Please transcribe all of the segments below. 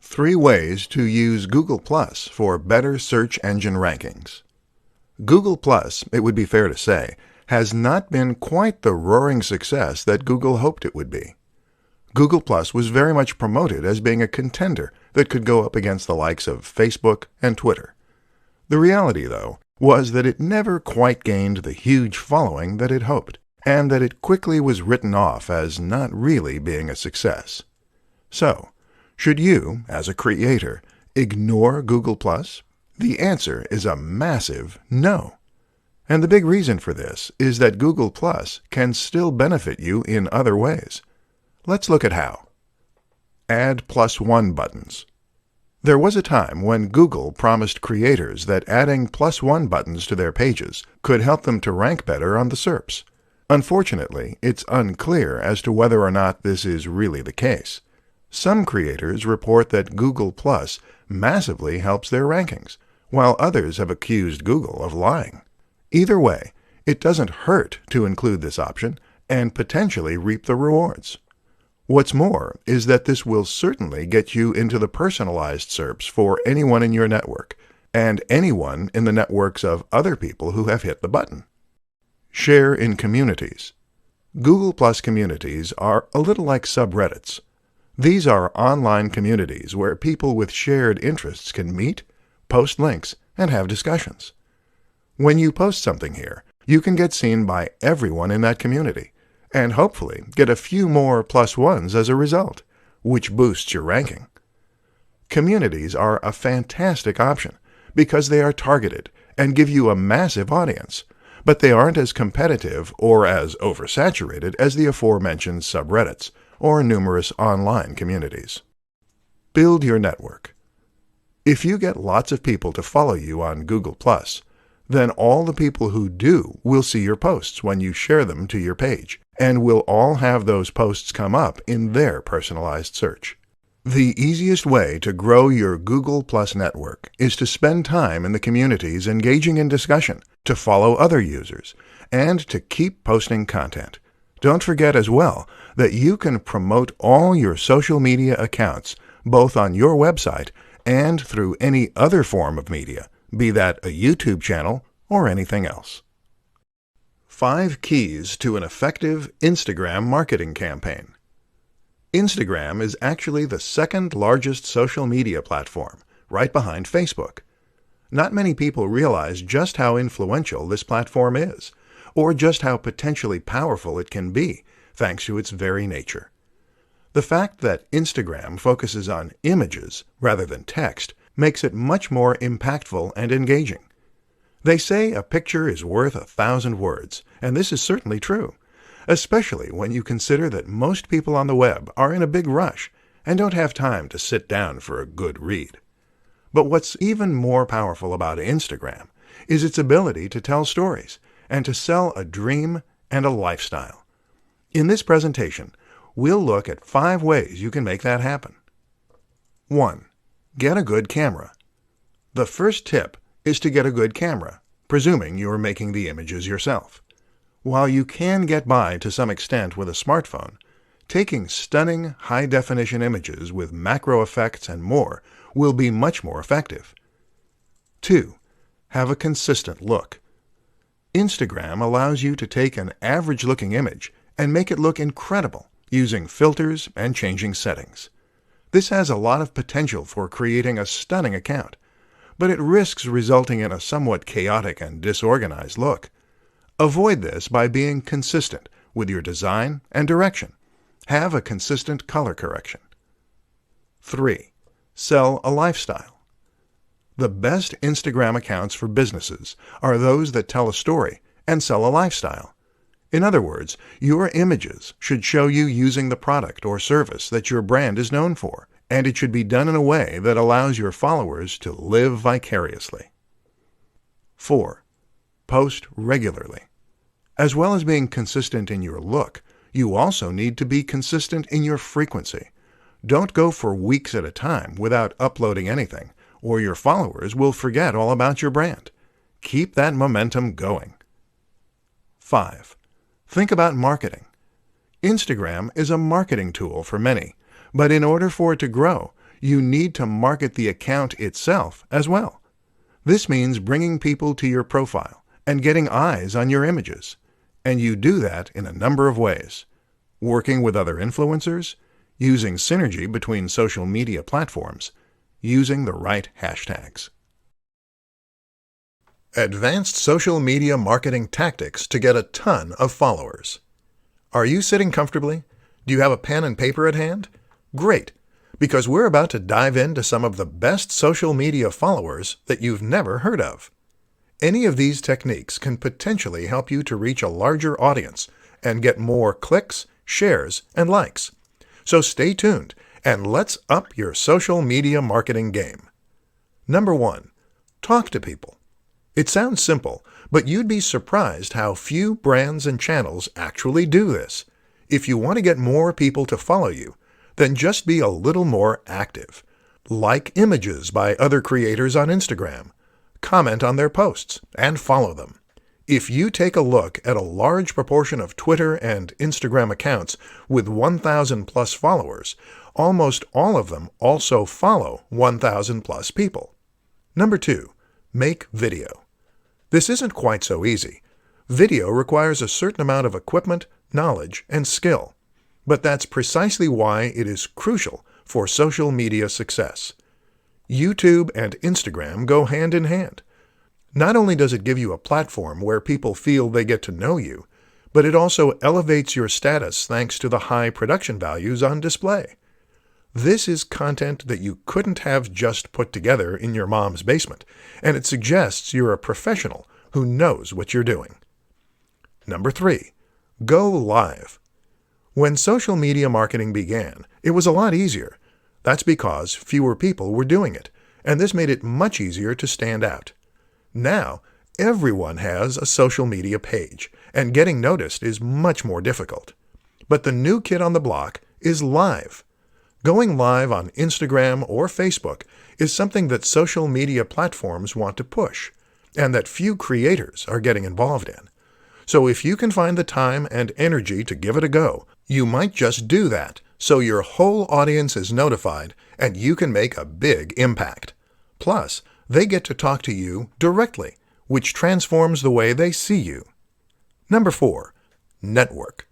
3 ways to use Google Plus for better search engine rankings. Google Plus, it would be fair to say, has not been quite the roaring success that Google hoped it would be. Google Plus was very much promoted as being a contender that could go up against the likes of Facebook and Twitter. The reality, though, was that it never quite gained the huge following that it hoped, and that it quickly was written off as not really being a success. So, should you, as a creator, ignore Google Plus? The answer is a massive no. And the big reason for this is that Google Plus can still benefit you in other ways. Let's look at how. Add +1 buttons. There was a time when Google promised creators that adding +1 buttons to their pages could help them to rank better on the SERPs. Unfortunately, it's unclear as to whether or not this is really the case. Some creators report that Google Plus massively helps their rankings, while others have accused Google of lying. Either way, it doesn't hurt to include this option and potentially reap the rewards. What's more is that this will certainly get you into the personalized SERPs for anyone in your network, and anyone in the networks of other people who have hit the button. Share in communities. Google Plus communities are a little like subreddits. These are online communities where people with shared interests can meet, post links, and have discussions. When you post something here, you can get seen by everyone in that community, and hopefully get a few more +1s as a result, which boosts your ranking. Communities are a fantastic option because they are targeted and give you a massive audience, but they aren't as competitive or as oversaturated as the aforementioned subreddits or numerous online communities. Build your network. If you get lots of people to follow you on Google+, then all the people who do will see your posts when you share them to your page, and will all have those posts come up in their personalized search. The easiest way to grow your Google Plus network is to spend time in the communities engaging in discussion, to follow other users, and to keep posting content. Don't forget as well that you can promote all your social media accounts, both on your website and through any other form of media, be that a YouTube channel or anything else. 5 keys to an effective Instagram marketing campaign. Instagram is actually the second largest social media platform, right behind Facebook. Not many people realize just how influential this platform is, or just how potentially powerful it can be, thanks to its very nature. The fact that Instagram focuses on images rather than text makes it much more impactful and engaging. They say a picture is worth 1,000 words, and this is certainly true, especially when you consider that most people on the web are in a big rush and don't have time to sit down for a good read. But what's even more powerful about Instagram is its ability to tell stories and to sell a dream and a lifestyle. In this presentation, we'll look at 5 ways you can make that happen. 1. Get a good camera. The first tip is to get a good camera, presuming you're making the images yourself. While you can get by to some extent with a smartphone, taking stunning high-definition images with macro effects and more will be much more effective. 2. Have a consistent look. Instagram allows you to take an average-looking image and make it look incredible using filters and changing settings. This has a lot of potential for creating a stunning account, but it risks resulting in a somewhat chaotic and disorganized look. Avoid this by being consistent with your design and direction. Have a consistent color correction. 3. Sell a lifestyle. The best Instagram accounts for businesses are those that tell a story and sell a lifestyle. In other words, your images should show you using the product or service that your brand is known for, and it should be done in a way that allows your followers to live vicariously. 4. Post regularly. As well as being consistent in your look, you also need to be consistent in your frequency. Don't go for weeks at a time without uploading anything, or your followers will forget all about your brand. Keep that momentum going. 5. Think about marketing. Instagram is a marketing tool for many, but in order for it to grow, you need to market the account itself as well. This means bringing people to your profile and getting eyes on your images. And you do that in a number of ways. Working with other influencers, using synergy between social media platforms, using the right hashtags. Advanced social media marketing tactics to get a ton of followers. Are you sitting comfortably? Do you have a pen and paper at hand? Great, because we're about to dive into some of the best social media followers that you've never heard of. Any of these techniques can potentially help you to reach a larger audience and get more clicks, shares, and likes. So stay tuned and let's up your social media marketing game. Number 1, talk to people. It sounds simple, but you'd be surprised how few brands and channels actually do this. If you want to get more people to follow you, then just be a little more active. Like images by other creators on Instagram. Comment on their posts and follow them. If you take a look at a large proportion of Twitter and Instagram accounts with 1,000 plus followers, almost all of them also follow 1,000 plus people. Number 2, make video. This isn't quite so easy. Video requires a certain amount of equipment, knowledge, and skill. But that's precisely why it is crucial for social media success. YouTube and Instagram go hand in hand. Not only does it give you a platform where people feel they get to know you, but it also elevates your status thanks to the high production values on display. This is content that you couldn't have just put together in your mom's basement, and it suggests you're a professional who knows what you're doing. Number 3, go live. When social media marketing began, it was a lot easier. That's because fewer people were doing it, and this made it much easier to stand out. Now, everyone has a social media page, and getting noticed is much more difficult. But the new kid on the block is live. Going live on Instagram or Facebook is something that social media platforms want to push, and that few creators are getting involved in. So if you can find the time and energy to give it a go, you might just do that so your whole audience is notified and you can make a big impact. Plus, they get to talk to you directly, which transforms the way they see you. Number 4, network.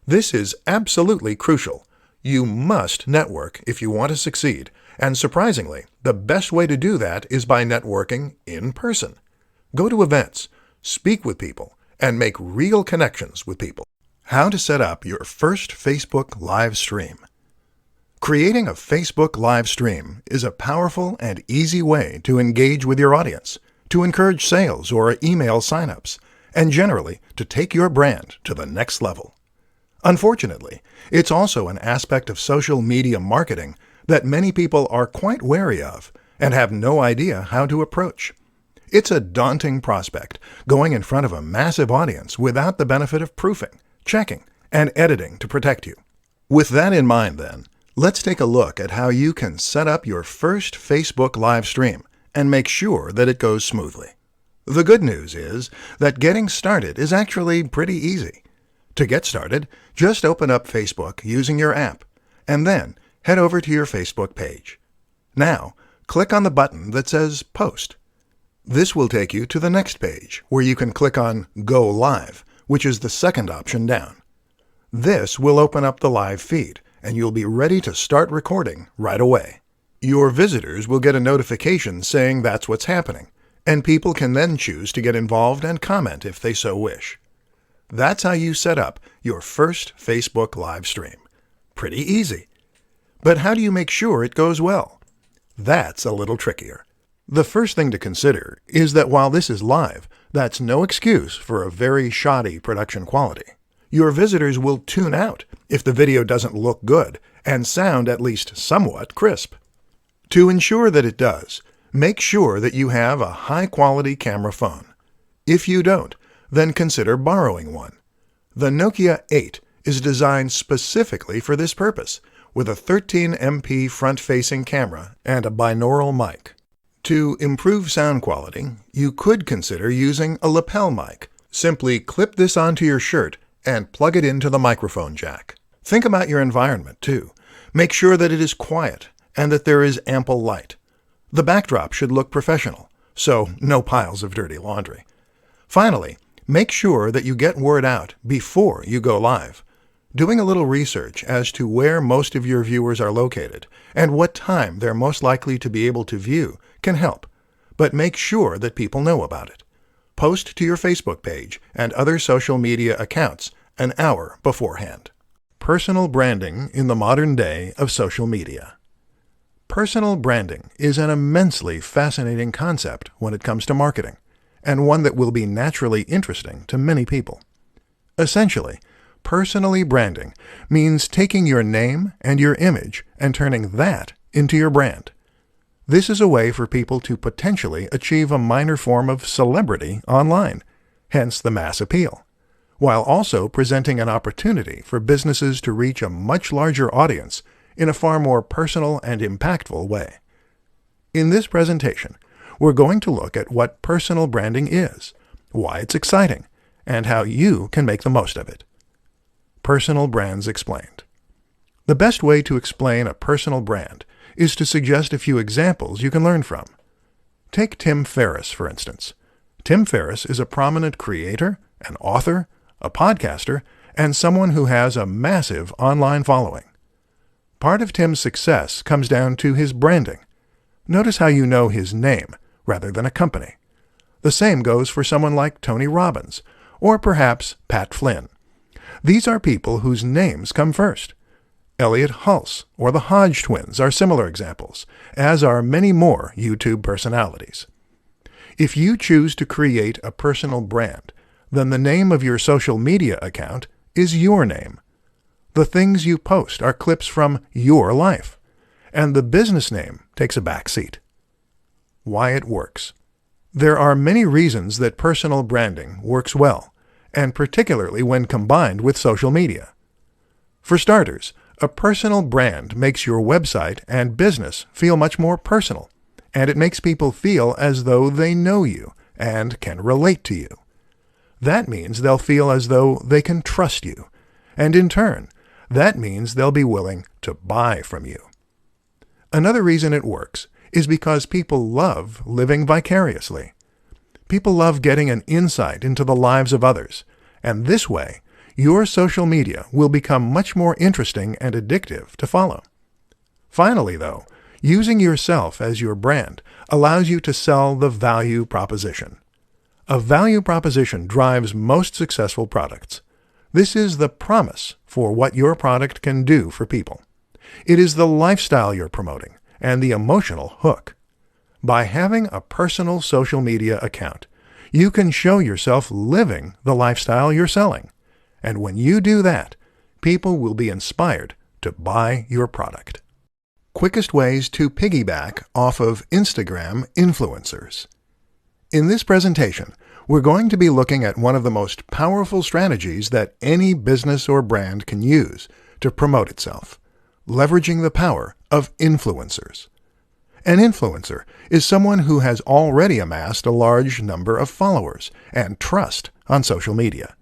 This is absolutely crucial. You must network if you want to succeed, and surprisingly, the best way to do that is by networking in person. Go to events, speak with people, and make real connections with people. How to set up your first Facebook live stream. Creating a Facebook live stream is a powerful and easy way to engage with your audience, to encourage sales or email signups, and generally to take your brand to the next level. Unfortunately, it's also an aspect of social media marketing that many people are quite wary of and have no idea how to approach. It's a daunting prospect, going in front of a massive audience without the benefit of proofing, checking, and editing to protect you. With that in mind then, let's take a look at how you can set up your first Facebook live stream and make sure that it goes smoothly. The good news is that getting started is actually pretty easy. To get started, just open up Facebook using your app, and then head over to your Facebook page. Now, click on the button that says Post. This will take you to the next page, where you can click on Go Live, which is the second option down. This will open up the live feed, and you'll be ready to start recording right away. Your visitors will get a notification saying that's what's happening, and people can then choose to get involved and comment if they so wish. That's how you set up your first Facebook live stream. Pretty easy. But how do you make sure it goes well? That's a little trickier. The first thing to consider is that while this is live, that's no excuse for a very shoddy production quality. Your visitors will tune out if the video doesn't look good and sound at least somewhat crisp. To ensure that it does, make sure that you have a high-quality camera phone. If you don't, then consider borrowing one. The Nokia 8 is designed specifically for this purpose, with a 13MP front-facing camera and a binaural mic. To improve sound quality, you could consider using a lapel mic. Simply clip this onto your shirt and plug it into the microphone jack. Think about your environment, too. Make sure that it is quiet and that there is ample light. The backdrop should look professional, so no piles of dirty laundry. Finally, make sure that you get word out before you go live. Doing a little research as to where most of your viewers are located and what time they're most likely to be able to view can help, but make sure that people know about it. Post to your Facebook page and other social media accounts an hour beforehand. Personal branding in the modern day of social media. Personal branding is an immensely fascinating concept when it comes to marketing, and one that will be naturally interesting to many people. Essentially, personally branding means taking your name and your image and turning that into your brand. This is a way for people to potentially achieve a minor form of celebrity online, hence the mass appeal, while also presenting an opportunity for businesses to reach a much larger audience in a far more personal and impactful way. In this presentation, we're going to look at what personal branding is, why it's exciting, and how you can make the most of it. Personal brands explained. The best way to explain a personal brand is to suggest a few examples you can learn from. Take Tim Ferriss, for instance. Tim Ferriss is a prominent creator, an author, a podcaster, and someone who has a massive online following. Part of Tim's success comes down to his branding. Notice how you know his name rather than a company. The same goes for someone like Tony Robbins, or perhaps Pat Flynn. These are people whose names come first. Elliot Hulse or the Hodge twins are similar examples, as are many more YouTube personalities. If you choose to create a personal brand, then the name of your social media account is your name. The things you post are clips from your life, and the business name takes a back seat. Why it works. There are many reasons that personal branding works well, and particularly when combined with social media. For starters, a personal brand makes your website and business feel much more personal, and it makes people feel as though they know you and can relate to you. That means they'll feel as though they can trust you, and in turn, that means they'll be willing to buy from you. Another reason it works is because people love living vicariously. People love getting an insight into the lives of others, and this way, your social media will become much more interesting and addictive to follow. Finally, though, using yourself as your brand allows you to sell the value proposition. A value proposition drives most successful products. This is the promise for what your product can do for people. It is the lifestyle you're promoting and the emotional hook. By having a personal social media account, you can show yourself living the lifestyle you're selling. And when you do that, people will be inspired to buy your product. Quickest ways to piggyback off of Instagram influencers. In this presentation, we're going to be looking at one of the most powerful strategies that any business or brand can use to promote itself, leveraging the power of influencers. An influencer is someone who has already amassed a large number of followers and trust on social media.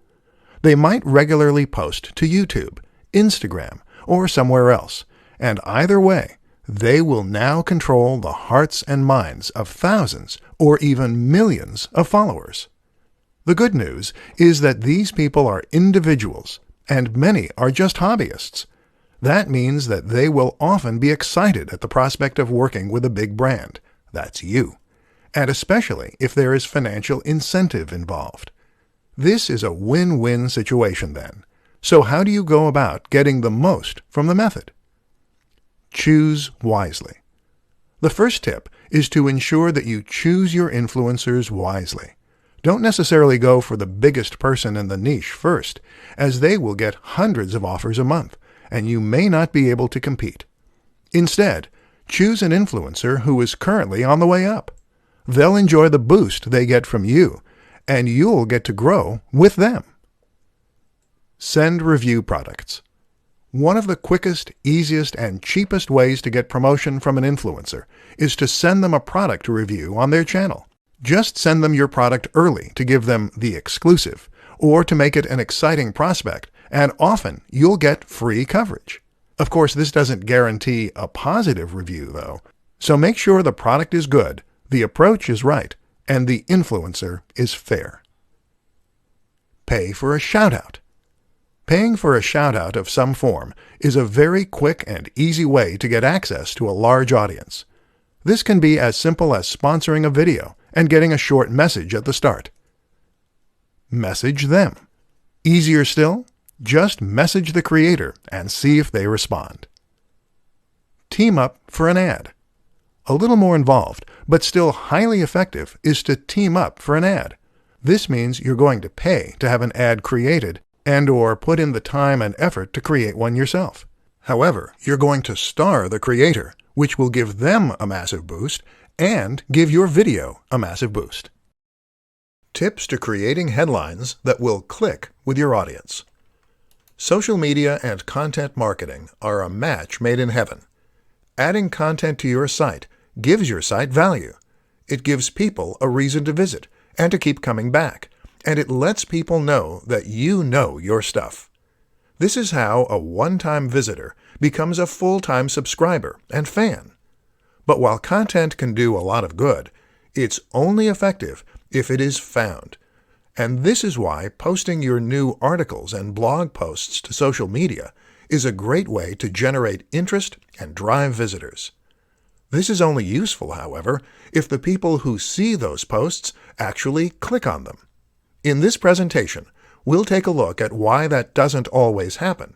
They might regularly post to YouTube, Instagram, or somewhere else, and either way, they will now control the hearts and minds of thousands or even millions of followers. The good news is that these people are individuals, and many are just hobbyists. That means that they will often be excited at the prospect of working with a big brand. That's you. And especially if there is financial incentive involved. This is a win-win situation then. So how do you go about getting the most from the method? Choose wisely. The first tip is to ensure that you choose your influencers wisely. Don't necessarily go for the biggest person in the niche first, as they will get hundreds of offers a month, and you may not be able to compete. Instead, choose an influencer who is currently on the way up. They'll enjoy the boost they get from you, and you'll get to grow with them. Send review products. One of the quickest, easiest, and cheapest ways to get promotion from an influencer is to send them a product to review on their channel. Just send them your product early to give them the exclusive, or to make it an exciting prospect, and often you'll get free coverage. Of course, this doesn't guarantee a positive review, though. So make sure the product is good, the approach is right, and the influencer is fair. Pay for a shout-out. Paying for a shout-out of some form is a very quick and easy way to get access to a large audience. This can be as simple as sponsoring a video and getting a short message at the start. Message them. Easier still, just message the creator and see if they respond. Team up for an ad. A little more involved, but still highly effective, is to team up for an ad. This means you're going to pay to have an ad created and/or put in the time and effort to create one yourself. However, you're going to star the creator, which will give them a massive boost and give your video a massive boost. Tips to creating headlines that will click with your audience. Social media and content marketing are a match made in heaven. Adding content to your site gives your site value. It gives people a reason to visit and to keep coming back, and it lets people know that you know your stuff. This is how a one-time visitor becomes a full-time subscriber and fan. But while content can do a lot of good, it's only effective if it is found. And this is why posting your new articles and blog posts to social media is a great way to generate interest and drive visitors. This is only useful, however, if the people who see those posts actually click on them. In this presentation, we'll take a look at why that doesn't always happen,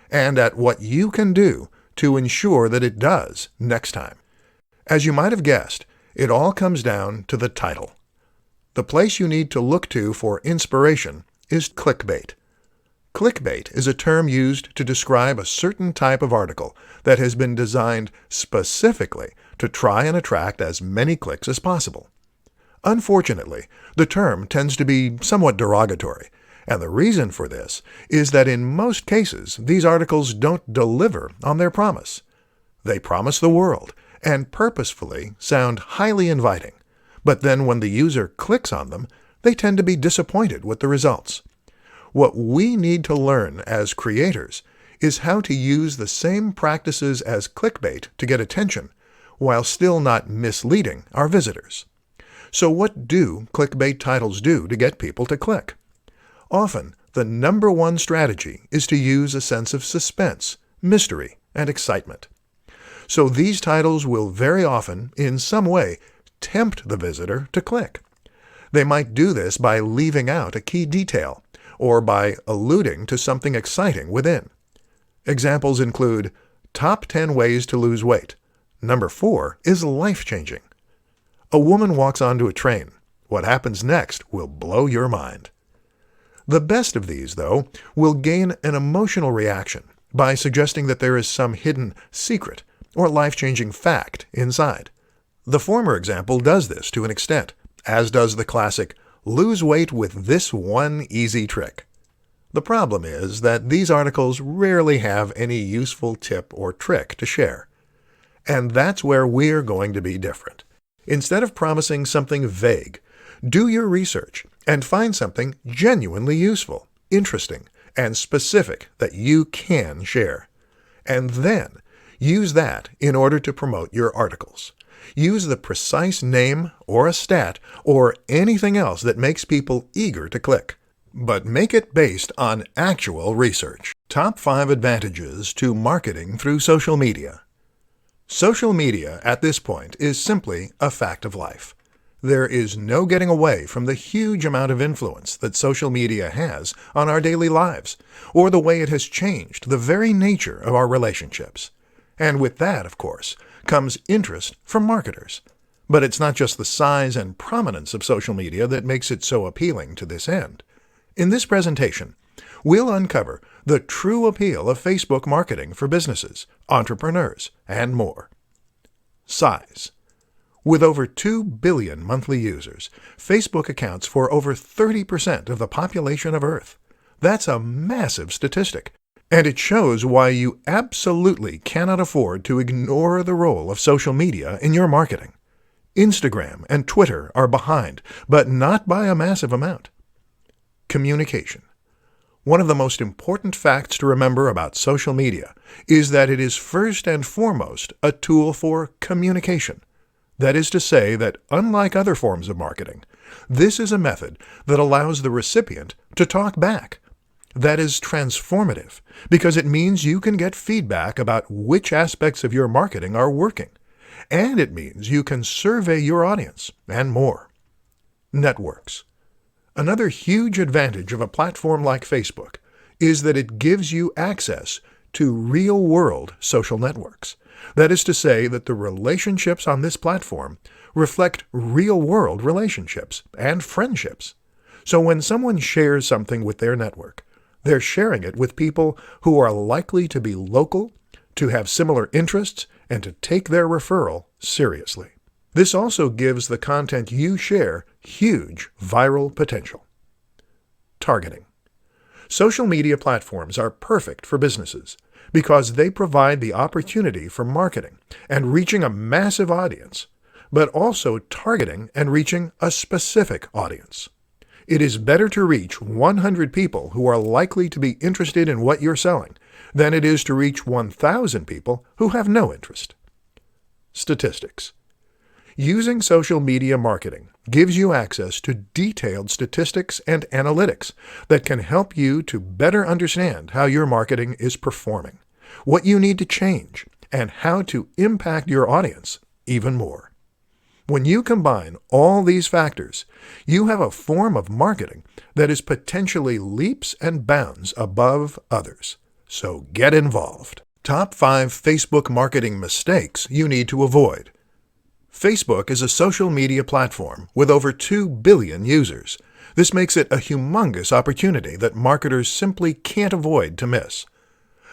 and at what you can do to ensure that it does next time. As you might have guessed, it all comes down to the title. The place you need to look to for inspiration is clickbait. Clickbait is a term used to describe a certain type of article that has been designed specifically to try and attract as many clicks as possible. Unfortunately, the term tends to be somewhat derogatory, and the reason for this is that in most cases these articles don't deliver on their promise. They promise the world and purposefully sound highly inviting, but then when the user clicks on them, they tend to be disappointed with the results. What we need to learn as creators is how to use the same practices as clickbait to get attention, while still not misleading our visitors. So what do clickbait titles do to get people to click? Often, the number one strategy is to use a sense of suspense, mystery, and excitement. So these titles will very often, in some way, tempt the visitor to click. They might do this by leaving out a key detail, or by alluding to something exciting within. Examples include, Top 10 Ways to Lose Weight. Number 4 is life-changing. A woman walks onto a train. What happens next will blow your mind. The best of these, though, will gain an emotional reaction by suggesting that there is some hidden secret or life-changing fact inside. The former example does this to an extent, as does the classic, Lose weight with this one easy trick. The problem is that these articles rarely have any useful tip or trick to share. And that's where we're going to be different. Instead of promising something vague, do your research and find something genuinely useful, interesting, and specific that you can share. And then use that in order to promote your articles. Use the precise name or a stat or anything else that makes people eager to click. But make it based on actual research. Top 5 advantages to marketing through social media. Social media at this point is simply a fact of life. There is no getting away from the huge amount of influence that social media has on our daily lives, or the way it has changed the very nature of our relationships. And with that, of course, comes interest from marketers. But it's not just the size and prominence of social media that makes it so appealing to this end. In this presentation, we'll uncover the true appeal of Facebook marketing for businesses, entrepreneurs, and more. Size. With over 2 billion monthly users, Facebook accounts for over 30% of the population of Earth. That's a massive statistic. And it shows why you absolutely cannot afford to ignore the role of social media in your marketing. Instagram and Twitter are behind, but not by a massive amount. Communication. One of the most important facts to remember about social media is that it is first and foremost a tool for communication. That is to say that, unlike other forms of marketing, this is a method that allows the recipient to talk back. That is transformative because it means you can get feedback about which aspects of your marketing are working, and it means you can survey your audience and more. Networks. Another huge advantage of a platform like Facebook is that it gives you access to real-world social networks. That is to say that the relationships on this platform reflect real-world relationships and friendships. So when someone shares something with their network, they're sharing it with people who are likely to be local, to have similar interests, and to take their referral seriously. This also gives the content you share huge viral potential. Targeting. Social media platforms are perfect for businesses because they provide the opportunity for marketing and reaching a massive audience, but also targeting and reaching a specific audience. It is better to reach 100 people who are likely to be interested in what you're selling than it is to reach 1,000 people who have no interest. Statistics. Using social media marketing gives you access to detailed statistics and analytics that can help you to better understand how your marketing is performing, what you need to change, and how to impact your audience even more. When you combine all these factors, you have a form of marketing that is potentially leaps and bounds above others. So get involved. Top 5 Facebook marketing mistakes you need to avoid. Facebook is a social media platform with over 2 billion users. This makes it a humongous opportunity that marketers simply can't avoid to miss.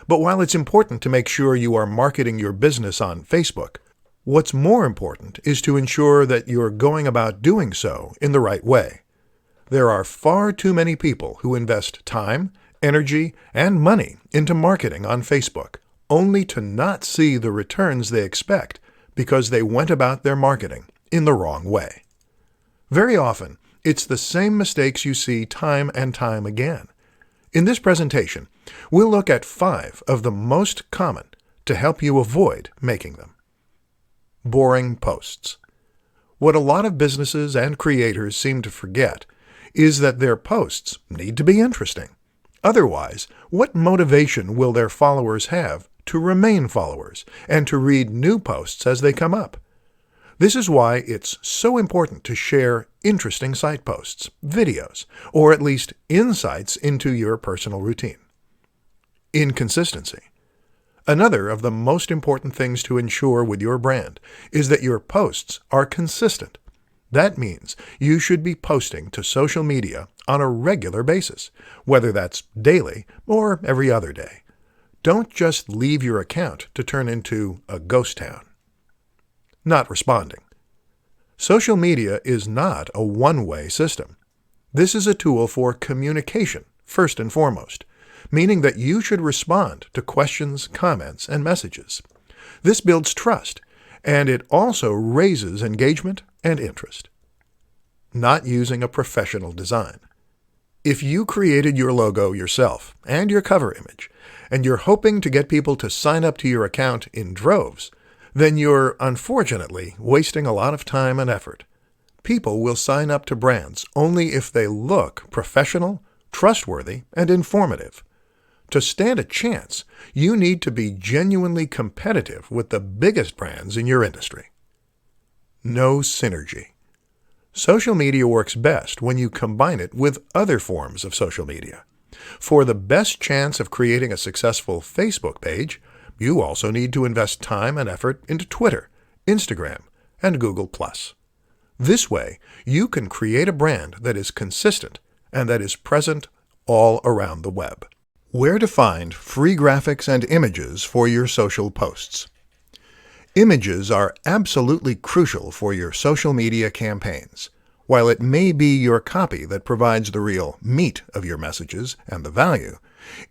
But while it's important to make sure you are marketing your business on Facebook, what's more important is to ensure that you're going about doing so in the right way. There are far too many people who invest time, energy, and money into marketing on Facebook, only to not see the returns they expect because they went about their marketing in the wrong way. Very often, it's the same mistakes you see time and time again. In this presentation, we'll look at 5 of the most common to help you avoid making them. Boring posts. What a lot of businesses and creators seem to forget is that their posts need to be interesting. Otherwise, what motivation will their followers have to remain followers and to read new posts as they come up? This is why it's so important to share interesting site posts, videos, or at least insights into your personal routine. Inconsistency. Another of the most important things to ensure with your brand is that your posts are consistent. That means you should be posting to social media on a regular basis, whether that's daily or every other day. Don't just leave your account to turn into a ghost town. Not responding. Social media is not a one-way system. This is a tool for communication, first and foremost, meaning that you should respond to questions, comments, and messages. This builds trust, and it also raises engagement and interest. Not using a professional design. If you created your logo yourself and your cover image, and you're hoping to get people to sign up to your account in droves, then you're unfortunately wasting a lot of time and effort. People will sign up to brands only if they look professional, trustworthy, and informative. To stand a chance, you need to be genuinely competitive with the biggest brands in your industry. No synergy. Social media works best when you combine it with other forms of social media. For the best chance of creating a successful Facebook page, you also need to invest time and effort into Twitter, Instagram, and Google+. This way, you can create a brand that is consistent and that is present all around the web. Where to find free graphics and images for your social posts. Images are absolutely crucial for your social media campaigns. While it may be your copy that provides the real meat of your messages and the value,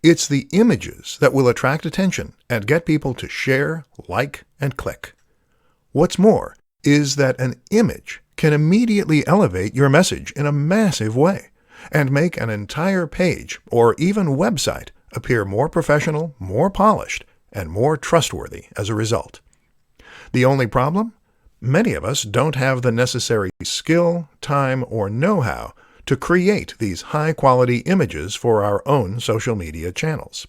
it's the images that will attract attention and get people to share, like, and click. What's more is that an image can immediately elevate your message in a massive way, and make an entire page or even website appear more professional, more polished, and more trustworthy as a result. The only problem? Many of us don't have the necessary skill, time, or know-how to create these high-quality images for our own social media channels.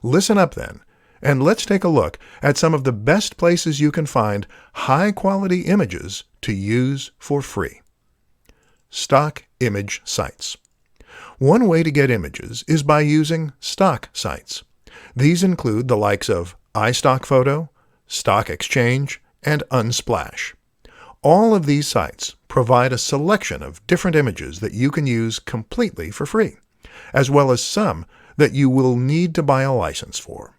Listen up then, and let's take a look at some of the best places you can find high-quality images to use for free. Stock image sites. One way to get images is by using stock sites. These include the likes of iStockPhoto, Stock Exchange, and Unsplash. All of these sites provide a selection of different images that you can use completely for free, as well as some that you will need to buy a license for.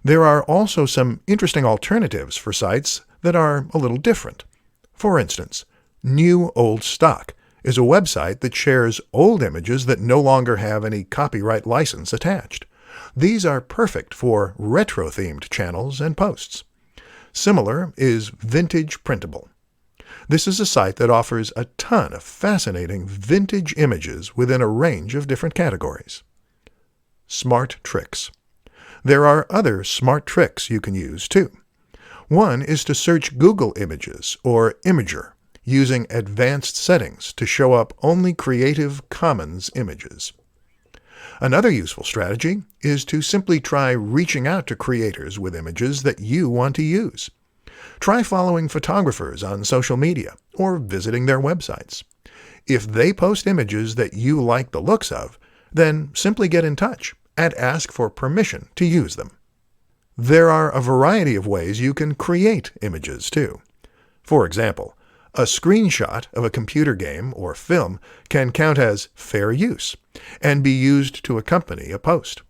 There are also some interesting alternatives for sites that are a little different. For instance, New Old Stock is a website that shares old images that no longer have any copyright license attached. These are perfect for retro-themed channels and posts. Similar is Vintage Printable. This is a site that offers a ton of fascinating vintage images within a range of different categories. Smart Tricks. There are other smart tricks you can use too. One is to search Google Images or Imager using advanced settings to show up only Creative Commons images. Another useful strategy is to simply try reaching out to creators with images that you want to use. Try following photographers on social media or visiting their websites. If they post images that you like the looks of, then simply get in touch and ask for permission to use them. There are a variety of ways you can create images too. For example, a screenshot of a computer game or film can count as fair use and be used to accompany a post.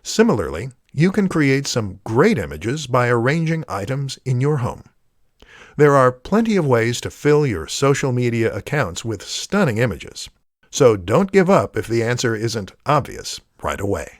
Similarly, you can create some great images by arranging items in your home. There are plenty of ways to fill your social media accounts with stunning images, so don't give up if the answer isn't obvious right away.